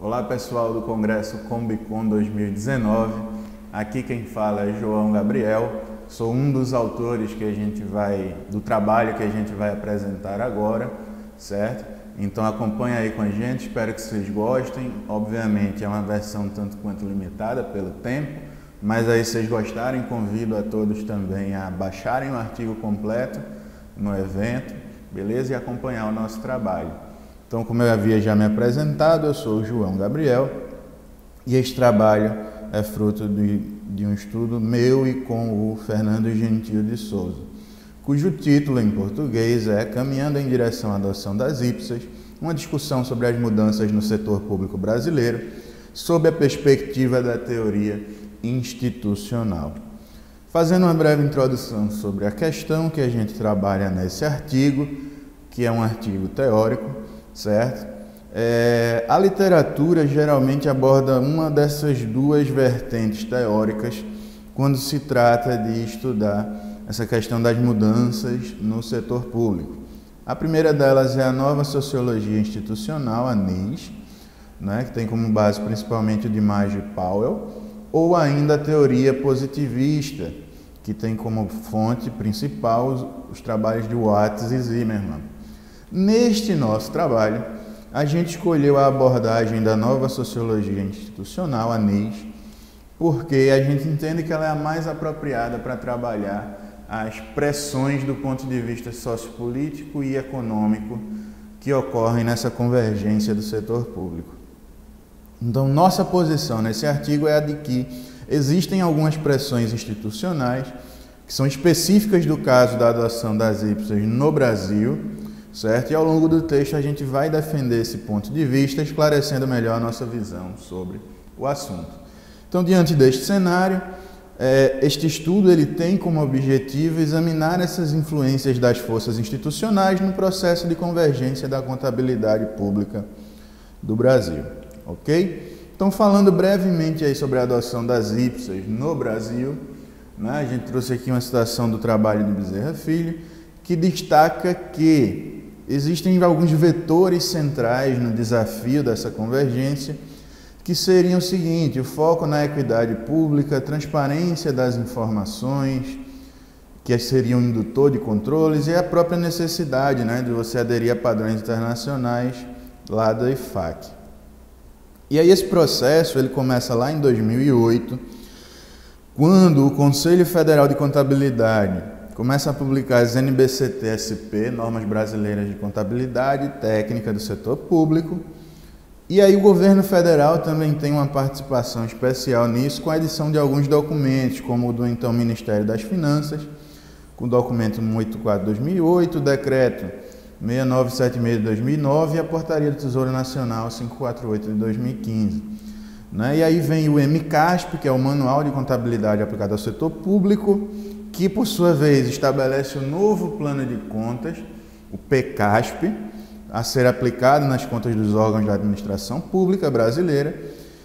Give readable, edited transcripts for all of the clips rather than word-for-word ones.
Olá pessoal do Congresso Combicon 2019, aqui quem fala é João Gabriel, sou um dos autores do trabalho que a gente vai apresentar agora, certo? Então acompanha aí com a gente, espero que vocês gostem. Obviamente é uma versão tanto quanto limitada pelo tempo, mas aí se vocês gostarem, convido a todos também a baixarem o artigo completo no evento, beleza? E acompanhar o nosso trabalho. Então, como eu havia já me apresentado, eu sou o João Gabriel e este trabalho é fruto de um estudo meu e com o Fernando Gentil de Souza, cujo título em português é Caminhando em Direção à Adoção das IPSAs, uma discussão sobre as mudanças no setor público brasileiro, sob a perspectiva da teoria institucional. Fazendo uma breve introdução sobre a questão que a gente trabalha nesse artigo, que é um artigo teórico, certo? A literatura geralmente aborda uma dessas duas vertentes teóricas quando se trata de estudar essa questão das mudanças no setor público. A primeira delas é a Nova Sociologia Institucional, a NIS, né, que tem como base principalmente o DiMaggio e Powell, ou ainda a teoria positivista, que tem como fonte principal os trabalhos de Watts e Zimmermann. Neste nosso trabalho, a gente escolheu a abordagem da Nova Sociologia Institucional, a NIS, porque a gente entende que ela é a mais apropriada para trabalhar as pressões do ponto de vista sociopolítico e econômico que ocorrem nessa convergência do setor público. Então, nossa posição nesse artigo é a de que existem algumas pressões institucionais que são específicas do caso da adoção das IPSAs no Brasil, certo? E ao longo do texto a gente vai defender esse ponto de vista, esclarecendo melhor a nossa visão sobre o assunto. Então, diante deste cenário, este estudo ele tem como objetivo examinar essas influências das forças institucionais no processo de convergência da contabilidade pública do Brasil, ok? Então, falando brevemente aí sobre a adoção das IPSAs no Brasil, né, a gente trouxe aqui uma citação do trabalho de Bezerra Filho, que destaca que existem alguns vetores centrais no desafio dessa convergência, que seriam o seguinte: o foco na equidade pública, a transparência das informações, que seria um indutor de controles, e a própria necessidade, né, de você aderir a padrões internacionais lá da IFAC. E aí esse processo ele começa lá em 2008, quando o Conselho Federal de Contabilidade começa a publicar as NBCT-SP, Normas Brasileiras de Contabilidade Técnica do Setor Público, e aí o governo federal também tem uma participação especial nisso, com a edição de alguns documentos, como o do então Ministério das Finanças, com o documento 184/2008, o decreto 6976 de 2009 e a portaria do Tesouro Nacional 548 de 2015. E aí vem o MCASP, que é o Manual de Contabilidade Aplicada ao Setor Público, que, por sua vez, estabelece o novo plano de contas, o PCASP, a ser aplicado nas contas dos órgãos da administração pública brasileira,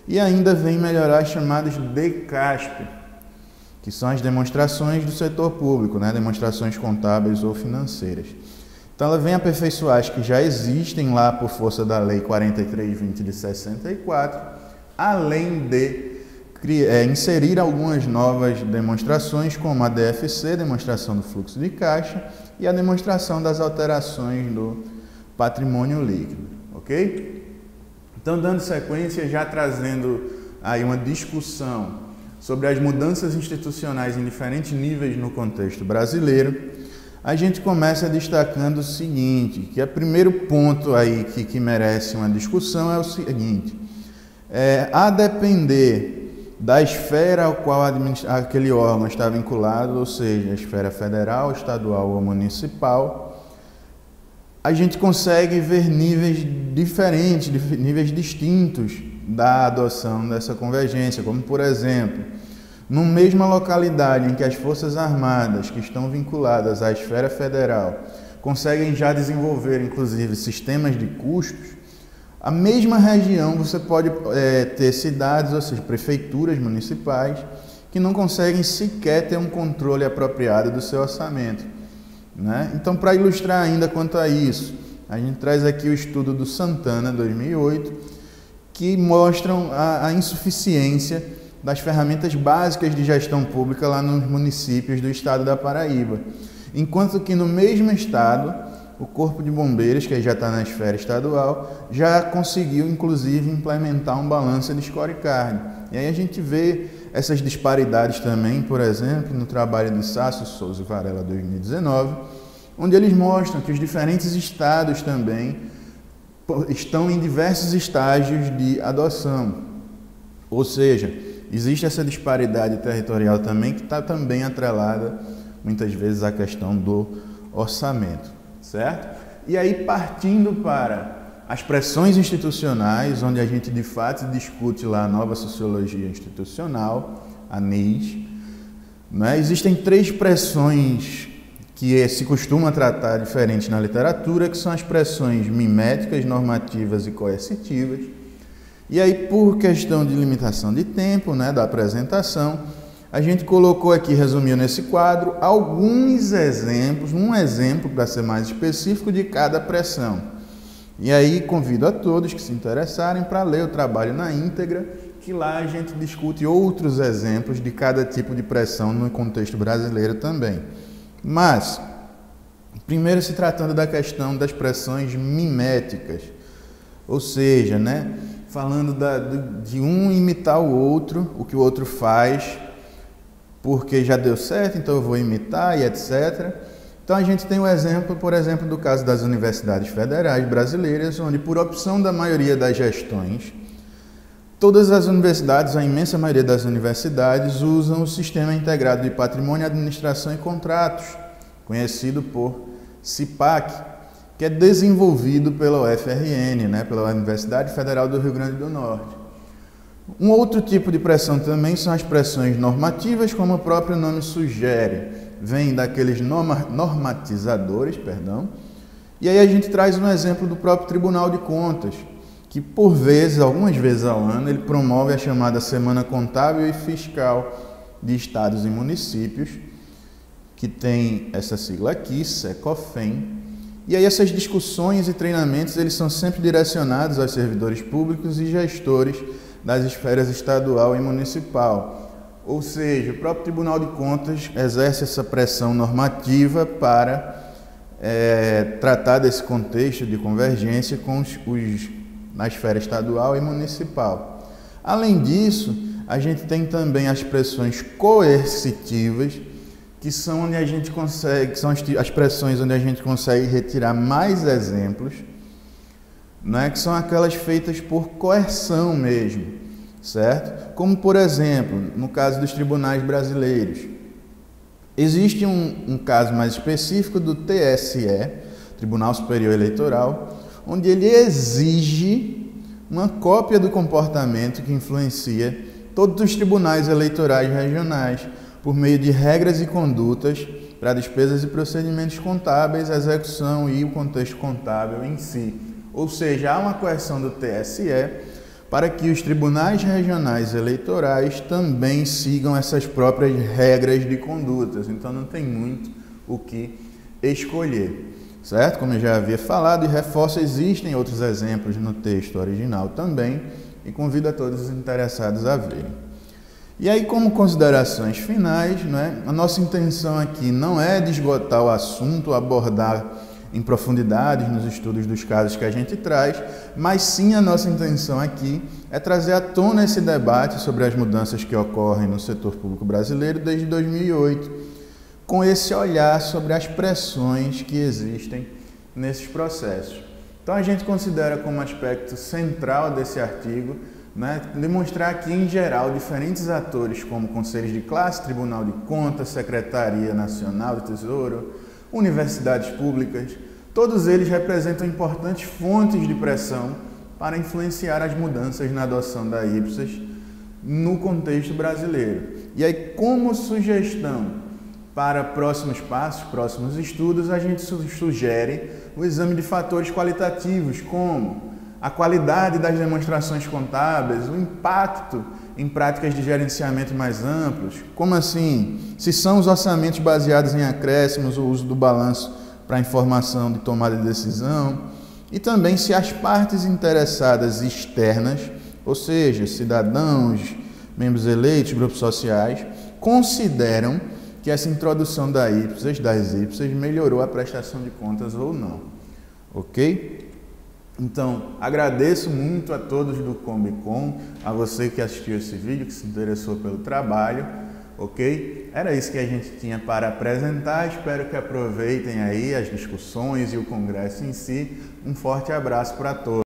e ainda vem melhorar as chamadas DCASP, que são as demonstrações do setor público, né? Demonstrações contábeis ou financeiras. Então, ela vem aperfeiçoar as que já existem lá por força da Lei 4320 de 64, além de inserir algumas novas demonstrações, como a DFC, demonstração do fluxo de caixa, e a demonstração das alterações do patrimônio líquido, ok? Então, dando sequência, já trazendo aí uma discussão sobre as mudanças institucionais em diferentes níveis no contexto brasileiro, a gente começa destacando o seguinte, que o primeiro ponto aí que merece uma discussão é o seguinte: a depender da esfera ao qual aquele órgão está vinculado, ou seja, a esfera federal, estadual ou municipal, a gente consegue ver níveis diferentes, níveis distintos da adoção dessa convergência, como, por exemplo, numa mesma localidade em que as Forças Armadas, que estão vinculadas à esfera federal, conseguem já desenvolver, inclusive, sistemas de custos, a mesma região você pode ter cidades, ou seja, prefeituras municipais, que não conseguem sequer ter um controle apropriado do seu orçamento, né? Então, para ilustrar ainda quanto a isso, a gente traz aqui o estudo do Santana, 2008, que mostram a insuficiência das ferramentas básicas de gestão pública lá nos municípios do estado da Paraíba. Enquanto que no mesmo estado, o Corpo de Bombeiros, que já está na esfera estadual, já conseguiu, inclusive, implementar um balanço de scorecard. E aí a gente vê essas disparidades também, por exemplo, no trabalho de Sácio Souza e Varela 2019, onde eles mostram que os diferentes estados também estão em diversos estágios de adoção. Ou seja, existe essa disparidade territorial também, que está também atrelada, muitas vezes, à questão do orçamento, certo? E aí, partindo para as pressões institucionais, onde a gente, de fato, discute lá a nova sociologia institucional, a NIS, né? Existem 3 pressões que se costuma tratar diferente na literatura, que são as pressões miméticas, normativas e coercitivas. E aí, por questão de limitação de tempo, né, da apresentação, a gente colocou aqui, resumiu nesse quadro, alguns exemplos, um exemplo, para ser mais específico, de cada pressão. E aí, convido a todos que se interessarem para ler o trabalho na íntegra, que lá a gente discute outros exemplos de cada tipo de pressão no contexto brasileiro também. Mas, primeiro se tratando da questão das pressões miméticas, ou seja, né, falando de um imitar o outro, o que o outro faz, porque já deu certo, então eu vou imitar e etc. Então a gente tem o exemplo, por exemplo, do caso das universidades federais brasileiras, onde por opção da maioria das gestões, todas as universidades, a imensa maioria das universidades, usam o Sistema Integrado de Patrimônio, Administração e Contratos, conhecido por CIPAC, que é desenvolvido pela UFRN, né, pela Universidade Federal do Rio Grande do Norte. Um outro tipo de pressão também são as pressões normativas, como o próprio nome sugere, vem daqueles normatizadores, e aí a gente traz um exemplo do próprio Tribunal de Contas, que por vezes, algumas vezes ao ano, ele promove a chamada Semana Contábil e Fiscal de Estados e Municípios, que tem essa sigla aqui, SECOFEM. E aí essas discussões e treinamentos, eles são sempre direcionados aos servidores públicos e gestores das esferas estadual e municipal. Ou seja, o próprio Tribunal de Contas exerce essa pressão normativa para tratar desse contexto de convergência com na esfera estadual e municipal. Além disso, a gente tem também as pressões coercitivas, que são onde a gente consegue, são as pressões onde a gente consegue retirar mais exemplos, né, que são aquelas feitas por coerção mesmo, certo? Como, por exemplo, no caso dos tribunais brasileiros. Existe um caso mais específico do TSE, Tribunal Superior Eleitoral, onde ele exige uma cópia do comportamento que influencia todos os tribunais eleitorais regionais, por meio de regras e condutas para despesas e procedimentos contábeis, execução e o contexto contábil em si. Ou seja, há uma coerção do TSE para que os tribunais regionais eleitorais também sigam essas próprias regras de condutas. Então não tem muito o que escolher, certo? Como eu já havia falado e reforço, existem outros exemplos no texto original também e convido a todos os interessados a verem. E aí, como considerações finais, né, a nossa intenção aqui não é de esgotar o assunto, abordar em profundidade nos estudos dos casos que a gente traz, mas sim a nossa intenção aqui é trazer à tona esse debate sobre as mudanças que ocorrem no setor público brasileiro desde 2008, com esse olhar sobre as pressões que existem nesses processos. Então a gente considera como aspecto central desse artigo, né, demonstrar que, em geral, diferentes atores como conselhos de classe, Tribunal de Contas, Secretaria Nacional do Tesouro, universidades públicas, todos eles representam importantes fontes de pressão para influenciar as mudanças na adoção da IPSAS no contexto brasileiro. E aí, como sugestão para próximos passos, próximos estudos, a gente sugere o exame de fatores qualitativos, como a qualidade das demonstrações contábeis, o impacto em práticas de gerenciamento mais amplos, como assim? Se são os orçamentos baseados em acréscimos, o uso do balanço para informação de tomada de decisão, e também se as partes interessadas externas ou seja, cidadãos, membros eleitos, grupos sociais, consideram que essa introdução das IPSAS melhorou a prestação de contas ou não, ok? Então, agradeço muito a todos do Combicom, a você que assistiu esse vídeo, que se interessou pelo trabalho, ok? Era isso que a gente tinha para apresentar, espero que aproveitem aí as discussões e o congresso em si. Um forte abraço para todos.